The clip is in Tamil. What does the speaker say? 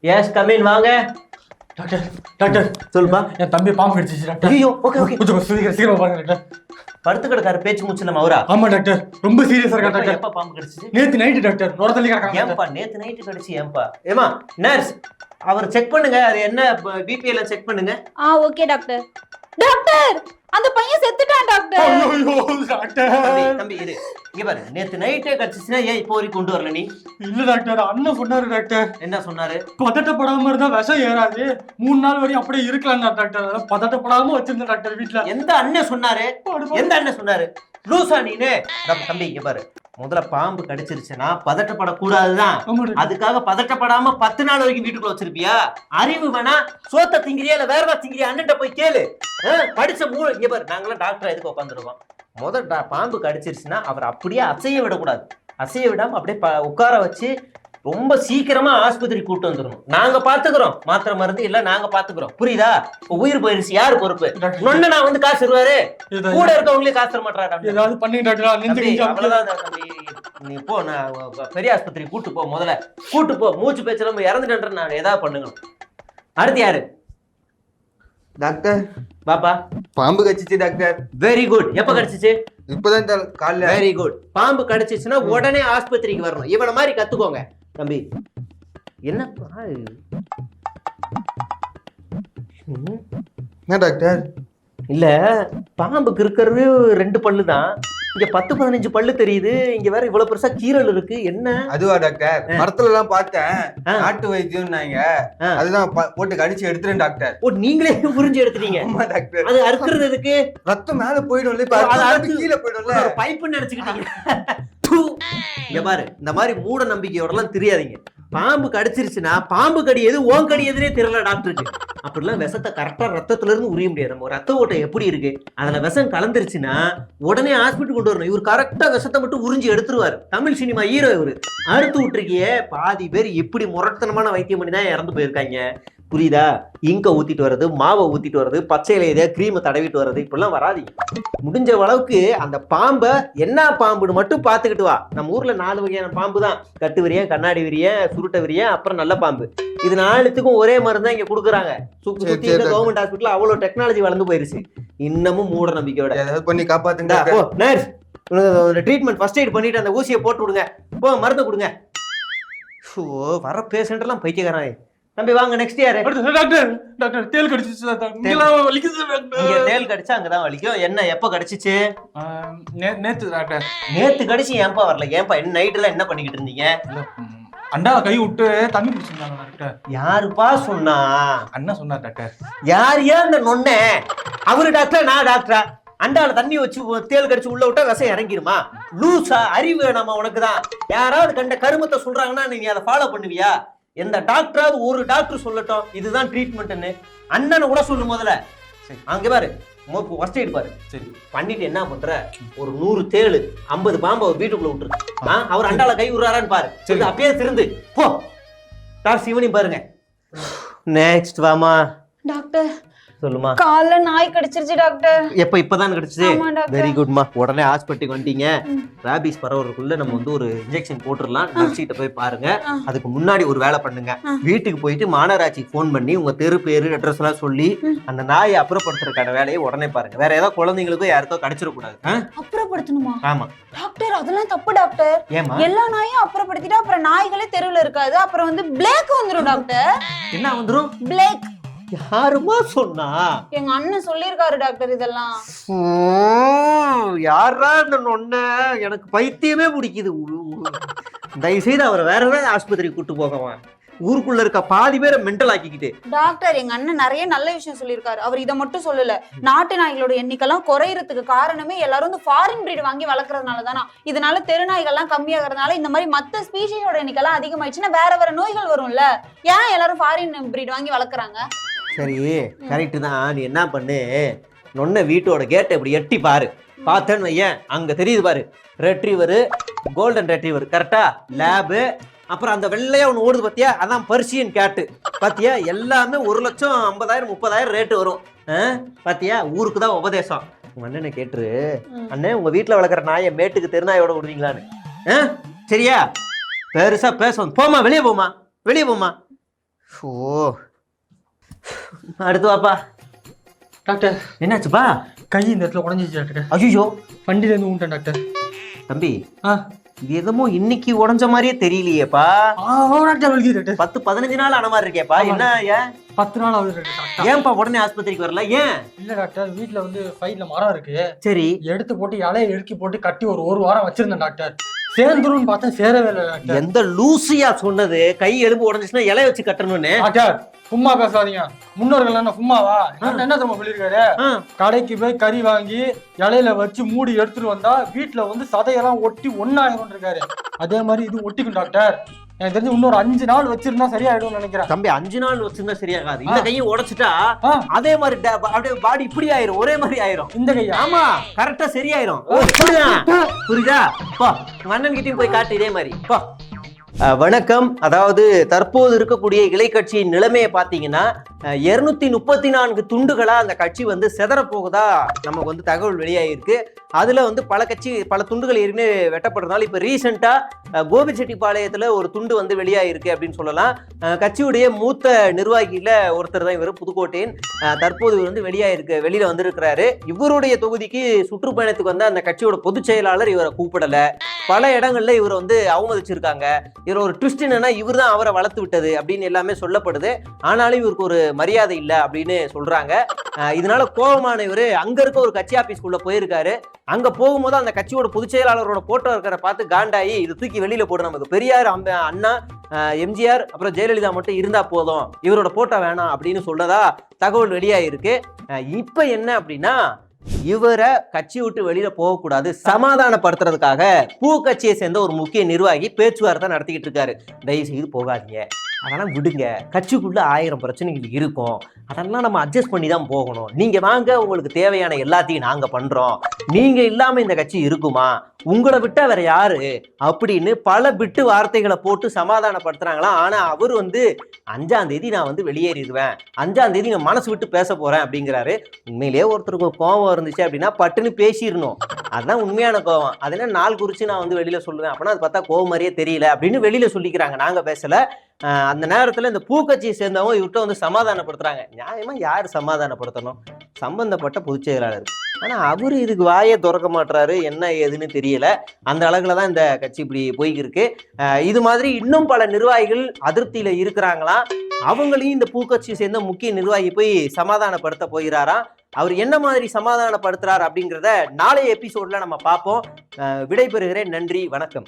எஸ் கமின் வாங்க. டாக்டர் டாக்டர் சொல்லுப்பா. என் தம்பி பாம்பு கடிச்சிச்சு டாக்டர். ஐயோ ஓகே ஓகே கொஞ்சம் சீக்கிரமா பாருங்க டாக்டர். படுத்து கிடக்காரு பேச்சு மூச்சு நம்ம அவரா? ஆமா டாக்டர் ரொம்ப சீரியஸா இருக்கா டாக்டர். எப்ப பாம்பு கடிச்சிச்சு? நேத்து நைட் டாக்டர் நொர தள்ளி கிடக்காங்க. ஏன்பா நேத்து நைட் கடிச்சு? ஏன்பா ஏமா நர்ஸ் அவர் செக் பண்ணுங்க, அது என்ன பிபி எல்லாம் செக் பண்ணுங்க. Okay doctor. டாக்டர் அந்த பையன் செத்துட்டான் டாக்டர். ஐயோ டாக்டர். தம்பி இரு இங்க பாரு. நேத்து நைட்டே கடிச்சிச்சுனா ஏன் இப்போ வரைக்கும் கொண்டு வரல நீ? இல்ல டாக்டர் அண்ணன் சொன்னாரு டாக்டர். என்ன சொன்னாரு? பதட்டப்படாம இருந்தா விஷம் ஏறாது, 3 நாள் வரையும் அப்படியே இருக்கலாம் டாக்டர். பதட்டப்படாம வச்சிருந்தேன் டாக்டர் வீட்டுல. எந்த அண்ணன் சொன்னாரு? எந்த அண்ணன் சொன்னாரு? லூசா நீனு? தம்பி இங்க பாரு, முதல்ல பாம்பு கடிச்சிருச்சுன்னா பதட்டப்படக்கூடாதுதான். அதுக்காக பதட்டப்படாம 10 நாள் வரைக்கும் வீட்டுக்குள்ள வச்சிருப்பியா? அறிவு வேணா, சோத்த திங்கிறியா இல்ல வேற ஏதாவது திங்கிறியா? அண்ணன்ட்ட போய் கேளு. படிச்ச மூளை இங்க பாரு. நாங்களாம் டாக்டர் எதுக்கு உட்காந்துருக்கோம்? முதல் பாம்பு கடிச்சிருச்சுன்னா அவர் அப்படியே அசைய விடக்கூடாது. அசைய விடாம அப்படியே உட்கார வச்சு ரொம்ப சீக்கிரமா ஆஸ்பத்திரி கூட்டு வந்துடணும். நாங்க பாத்துக்கிறோம், மாத்திரை மருந்து இல்ல நாங்க பாத்துக்கிறோம். புரியுதா? உயிர் போயிருச்சு, யாரு பொறுப்பு? நொண்ண நான் வந்து காசு தருவாரு, கூட இருக்கவங்களே காசு தர மாட்டாரு. ஏதாவது பண்ணி டாக்டர். அவ்வளவுதான் தம்பி. நீ போ, நான் பெரிய ஆஸ்பத்திரி கூட்டு போ. முதல்ல கூட்டு போ. மூச்சு பேச்சு நம்ம இறந்துட்டேன்ற நான் ஏதாவது பண்ணுங்க. அடுத்து யாரு? டாக்டர் பாப்பா பாம்பு கடிச்சிச்சு டாக்டர். Very good. எப்ப கடிச்சிச்சு? இப்பதான் காலைல. Very good. பாம்பு கடிச்சிச்சுன்னா உடனே ஆஸ்பத்திரிக்கு வரணும். இவன மாதிரி கத்துக்கோங்க தம்பி. என்ன டாக்டர்? இல்ல பாம்புக்கு இருக்கிறது 2 பல்லு தான். இங்க 10-15 பல்லு தெரியுது. இங்க வேற இவ்வளவு பெருசா கீரல் இருக்கு. என்ன அதுவா டாக்டர்? மரத்துல எல்லாம் பார்த்தேன், நாட்டு வைத்தியம். அதுதான் போட்டு கடிச்சு எடுத்துறேன் டாக்டர். ஓ, நீங்களே புரிஞ்சு எடுத்துட்டீங்க? ஆமா டாக்டர். அது அறுக்கிறது எதுக்கு? ரத்தம் மேல போயிடும்ல, கீழே போயிடும்ல. பைப்புன்னு நினைச்சுக்கிட்டீங்க. இங்க பாரு, இந்த மாதிரி மூட நம்பிக்கையோட எல்லாம் தெரியாதீங்க. பாம்பு கடிச்சிருச்சுன்னா பாம்பு கடி எது ஓன் கடி எதுனே தெரியல டாக்டருக்கு. அப்படிலாம் விஷத்தை கரெக்டா ரத்தத்துல இருந்து உரிய முடியாது. நம்ம ரத்த ஓட்டம் எப்படி இருக்கு, அதுல விஷம் கலந்துருச்சுன்னா உடனே ஹாஸ்பிட்டல் கொண்டு வரணும். இவர் கரெக்டா விஷத்தை மட்டும் உறிஞ்சி எடுத்துருவாரு. தமிழ் சினிமா ஹீரோ இவரு. அறுத்து விட்டுருக்கியே. பாதி பேர் எப்படி முரட்டத்தனமான வைத்தியம் பண்ணி தான் இறந்து போயிருக்காங்க. புரியுதா? இங்க ஊத்திட்டு வர்றது, மாவை ஊத்திட்டு வர்றது, பச்சையில இதே கிரீமை தடவிட்டு வர்றது, இப்படிலாம் வராது. முடிஞ்ச அளவுக்கு அந்த பாம்பை என்ன பாம்புன்னு மட்டும் பாத்துக்கிட்டு வா. நம்ம ஊர்ல 4 வகையான பாம்பு தான். கட்டு விரியன், கண்ணாடி விரியன், சுருட்ட விரியன், அப்புறம் நல்ல பாம்பு. இது 4த்துக்கும் ஒரே மருந்து தான் இங்க கொடுக்குறாங்க. சுத்தி கவர்மெண்ட் ஹாஸ்பிட்டல் அவ்வளவு டெக்னாலஜி வளர்ந்து போயிருச்சு. இன்னமும் மூட நம்பிக்கையோட ஏதாவது பண்ணி காப்பாத்துங்க. நர்ஸ் ட்ரீட்மெண்ட் ஃபர்ஸ்ட் எய்ட் பண்ணிட்டு அந்த ஊசியை போட்டு விடுங்க. போ, மருந்து கொடுங்க. வர பேஷண்ட் எல்லாம் பைத்தியக்காரன். தம்பி வாங்க. நெக்ஸ்ட் யாரு? டாக்டர் டாக்டர் தேல் கடிச்சிச்சு டாக்டர். இங்க தேல் கடிச்சா அங்கதான் வலிக்கும். என்ன எப்ப கடிச்சிச்சு? நேத்து டாக்டர். நேத்து கடிச்சு ஏன்பா வரல? ஏன்பா என்ன நைட்ல என்ன பண்ணிக்கிட்டு இருந்தீங்க? அண்டாவை கை விட்டு தண்ணி குடிச்சிருந்தாங்க டாக்டர். யாருப்பா சொன்னா? அண்ணா சொன்னார் டாக்டர். யார் அந்த நொண்ணே? அவரு டாக்டர், நான் டாக்டரா? அண்டால தண்ணி வச்சு தேல் கடிச்சு உள்ள விட்டா விஷம் இறங்கிருமா? லூசா? அறிவு வேணாமா உனக்குதான்? யாராவது கண்ட கருமத்தை சொல்றாங்கன்னா நீங்க அதை ஃபாலோ பண்ணுவியா? எந்த டாக்டராவது ஒரு டாக்டர் சொல்லட்டும் இதுதான் ட்ரீட்மெண்ட்னு. அண்ணனை கூட சொல்லு முதல்ல. அங்க பாரு, ஃபர்ஸ்ட் எய்ட் பாரு. சரி பண்ணிட்டு என்ன பண்ற? ஒரு 100 தேளு 50 பாம்பு அவர் வீட்டுக்குள்ள விட்டுரு. அவர் அண்டால கை விடுறாரான்னு பாரு. சரி அப்பயே திருந்து போ. டாக்டர் சிவனையும் பாருங்க. நெக்ஸ்ட் வாமா. டாக்டர் சொல்லுமா. கால்ல நாய் கடிச்சிருச்சு டாக்டர். இப்பதான் கடிச்சது? வெரி குட்மா. உடனே ஹாஸ்பிட்டலுக்கு வந்துட்டீங்க. ராபிஸ் பரவறதுக்குள்ள நம்ம வந்து ஒரு இன்ஜெக்ஷன் போட்டுடலாம். நர்ஸ்கிட்ட போய் பாருங்க. அதுக்கு முன்னாடி ஒரு வேலை பண்ணுங்க. வீட்டுக்கு போயிட்டு மாநகராட்சிக்கு போன் பண்ணி உங்க தெரு பேரு அட்ரஸ் எல்லாம் சொல்லி அந்த நாயை அப்புறப்படுத்துறதுக்கான வேலையை உடனே பாருங்க. வேற ஏதாவது குழந்தைங்களுக்கும் யாருக்கோ கடிச்சிடக்கூடாது. அப்புறப்படுத்தணுமா? ஆமா டாக்டர் அதெல்லாம் தப்பு டாக்டர். ஏமா? எல்லா நாயும் அப்புறப்படுத்திட்டா அப்புறம் நாய்களே தெருவுல இருக்காது. அப்புறம் வந்து பிளேக் வந்துரும் டாக்டர். என்ன வந்துரும்? பிளேக். யாருமா சொன்னா? எங்க அண்ணன் சொல்லிருக்காரு டாக்டர். இதெல்லாம் யாரா இந்த நொண்ண? எனக்கு பைத்தியமே பிடிக்குது. தயவு செய்து அவரை வேற ஏதாவது ஆஸ்பத்திரிக்கு கூட்டு போகவா. ஊருக்குள்ள இருக்க பாதி பேரை மென்டல் ஆக்கிக்கிட்டு. டாக்டர் எங்க அண்ணன் நிறைய நல்ல விஷயம் சொல்லியிருக்காரு. அவர் இதை மட்டும் சொல்லல. நாட்டு நாய்களோட எண்ணிக்கைலாம் குறையறதுக்கு காரணமே எல்லாரும் வந்து ஃபாரின் பிரீட் வாங்கி வளர்க்கறதுனால தானா. இதனால தெருநாய்கள்லாம் கம்மியாகிறதுனால இந்த மாதிரி மத்த ஸ்பீஷிஸோட எண்ணிக்கைலாம் அதிகமாயிடுச்சுன்னா வேற வேற நோய்கள் வரும்ல. ஏன் எல்லாரும் ஃபாரின் பிரீட் வாங்கி வளர்க்குறாங்க? சரி கரெக்ட் தான். நீ என்ன பண்ணு, நொன்ன வீட்டோட கேட்டை இப்படி எட்டி பாரு. பார்த்தேன்னு வையன், அங்க தெரியுது பாரு, ரெட்ரீவரு, கோல்டன் ரெட்ரீவர். கரெக்டா? லேபு, அப்புறம் அந்த வெள்ளையா ஒன்று ஓடுது பாத்தியா, அதான் பர்சியன் கேட்டு. பாத்தியா? எல்லாமே 1,50,000 30,000 ரேட்டு வரும். பாத்தியா? ஊருக்கு தான் உபதேசம். உங்க அண்ணனை கேட்டுரு. அண்ணே உங்க வீட்டுல வளர்க்குற நாயை மேட்டுக்கு தெருநாயோட விடுவீங்களான்னு. சரியா? பெருசா பேசணும். போமா, வெளியே போமா, வெளியே போமா. ஓ, அடுத்து வாப்பா. டாக்டர் என்னாச்சுப்பா? கை இந்த இடத்துல உடஞ்சிச்சு டாக்டர். ஐயோ, வண்டியில இருந்து ஊன்ட்டேன் டாக்டர். தம்பி, ஆ இது எதமோ இன்னைக்கு உடஞ்ச மாதிரியே தெரியலையேப்பா. டாக்டர் வலிக்குது டாக்டர். 10-15 நாள் ஆன மாதிரி இருக்கேப்பா. என்ன ஏன் 10 நாள் ஆகுது டாக்டர். ஏன்பா உடனே ஆஸ்பத்திரிக்கு வரல? ஏன்? இல்ல டாக்டர், வீட்ல வந்து சைடுல மரம் இருக்கு, சரி, எடுத்து போட்டு இலையை இறுக்கி போட்டு கட்டி ஒரு வாரம் வச்சிருந்தேன் டாக்டர். சேர்ந்துருன்னு பார்த்தா சேரவே இல்லை டாக்டர். எந்த லூசியா சொன்னது கை எலும்பு உடஞ்சிச்சுன்னா இலைய வச்சு கட்டணும்னு? டாக்டர் சும்மா பேசாதீங்க, முன்னோர்கள் என்ன சும்மாவா? என்ன தெரியுமா சொல்லியிருக்காரு? கடைக்கு போய் கறி வாங்கி இலையில வச்சு மூடி எடுத்துட்டு வந்தா வீட்டுல வந்து சதையெல்லாம் ஒட்டி ஒன்னாயிரம் இருக்காரு. அதே மாதிரி இது ஒட்டிக்கும் டாக்டர். எனக்கு தெரிஞ்சு இன்னொரு 5 நாள் வச்சிருந்தா சரியாயிடும் நினைக்கிறேன். தம்பி, 5 நாள் வச்சிருந்தா சரியாகாது. இந்த கையை உடைச்சிட்டா அதே மாதிரி அப்படியே பாடி இப்படி ஆயிரும், ஒரே மாதிரி ஆயிரும். இந்த கையா? ஆமா, கரெக்டா சரியாயிரும். புரியுதா? போ, அண்ணன் கிட்டயும் போய் காட்டு இதே மாதிரி. போ. வணக்கம். அதாவது தற்போது இருக்கக்கூடிய இலை கட்சியின் நிலைமையை பார்த்தீங்கன்னா 234 துண்டுகளா அந்த கட்சி வந்து செதற போகுதா நமக்கு வந்து தகவல் வெளியாகிருக்கு. அதுல வந்து பல துண்டுகள் ஏற்கனவே வெட்டப்படுறதுனால இப்ப ரீசெண்டா கோபிச்செட்டிப்பாளையத்துல ஒரு துண்டு வந்து வெளியாகிருக்கு அப்படின்னு சொல்லலாம். கட்சியுடைய மூத்த நிர்வாகியில ஒருத்தர் தான் இவர், புதுக்கோட்டையின். தற்போது இவர் வந்து வெளியில வந்திருக்கிறாரு. இவருடைய தொகுதிக்கு சுற்றுப்பயணத்துக்கு வந்து அந்த கட்சியோட பொதுச் செயலாளர் இவரை கூப்பிடல. பல இடங்கள்ல இவரை வந்து அவமதிச்சிருக்காங்க. இவர் ஒரு ட்விஸ்ட் என்னன்னா இவர் தான் அவரை வளர்த்து விட்டது அப்படின்னு எல்லாமே சொல்லப்படுது. ஆனாலும் இவருக்கு ஒரு மரியாதை இல்லை அப்படின்னு சொல்றாங்க. இதனால கோபமான இவரு அங்க இருக்க ஒரு கட்சி ஆபீஸ்க்குள்ள போயிருக்காரு. அங்க போகும்போது அந்த கட்சியோட பொதுச் செயலாளரோட போட்டோ இருக்கிற பார்த்து காண்டாயி இது தூக்கி வெளியில போடு, நமக்கு பெரியார், அண்ணா, எம்ஜிஆர் அப்புறம் ஜெயலலிதா மட்டும் இருந்தா போதும், இவரோட போட்டோ வேணாம் அப்படின்னு சொல்றதா தகவல் வெளியாயிருக்கு. இப்ப என்ன அப்படின்னா இவரை கட்சி விட்டு வெளியில போகக்கூடாது சமாதானப்படுத்துறதுக்காக பூ கட்சியை சேர்ந்த ஒரு முக்கிய நிர்வாகி பேச்சுவார்த்தை நடத்திக்கிட்டு இருக்காரு. தயவு செய்து போகாதீங்க, அதெல்லாம் விடுங்க, கட்சிக்குள்ள 1000 பிரச்சனைகள் இருக்கும், அதெல்லாம் நம்ம அட்ஜஸ்ட் பண்ணி தான் போகணும், நீங்க வாங்க, உங்களுக்கு தேவையான எல்லாத்தையும் நாங்க பண்றோம், நீங்க இல்லாம இந்த கட்சி இருக்குமா, உங்களை விட்டா வேற யாரு அப்படின்னு பல பிட்டு வார்த்தைகளை போட்டு சமாதானப்படுத்துறாங்களாம். ஆனா அவர் வந்து 5ஆம் தேதி நான் வந்து வெளியேறிடுவேன், 5ஆம் தேதி நான் மனசு விட்டு பேச போறேன் அப்படிங்கிறாரு. உண்மையிலேயே ஒருத்தருக்கு கோபம் இருந்துச்சு அப்படின்னா பட்டுன்னு பேசிடணும், அதுதான் உண்மையான கோபம். அதனால நாள் குறிச்சு நான் வந்து வெளியில சொல்லுவேன், அப்படின்னா அது பார்த்தா கோபம் மாதிரியே தெரியல அப்படின்னு வெளியில சொல்லிக்கிறாங்க. நாங்க பேசல. அந்த நேரத்துல இந்த பூக்கட்சியை சேர்ந்தவங்க இவர்கிட்ட வந்து சமாதானப்படுத்துறாங்க. நியாயமா யாரு சமாதானப்படுத்தணும்? சம்பந்தப்பட்ட பொதுச் செயலாளர். ஆனா அவரு இதுக்கு வாயே திறக்க மாட்டாரு, என்ன ஏதுன்னு தெரியல. அந்த அளவுலதான் இந்த கட்சி இப்படி போய்கிருக்கு. இது மாதிரி இன்னும் பல நிர்வாகிகள் அதிருப்தியில இருக்கிறாங்களாம். அவங்களையும் இந்த பூக்கட்சியை சேர்ந்த முக்கிய நிர்வாகி போய் சமாதானப்படுத்த போகிறாராம். அவர் என்ன மாதிரி சமாதானப்படுத்துறாரு அப்படிங்கிறத நாளைய எபிசோட்ல நம்ம பார்ப்போம். விடைபெறுகிறேன். நன்றி, வணக்கம்.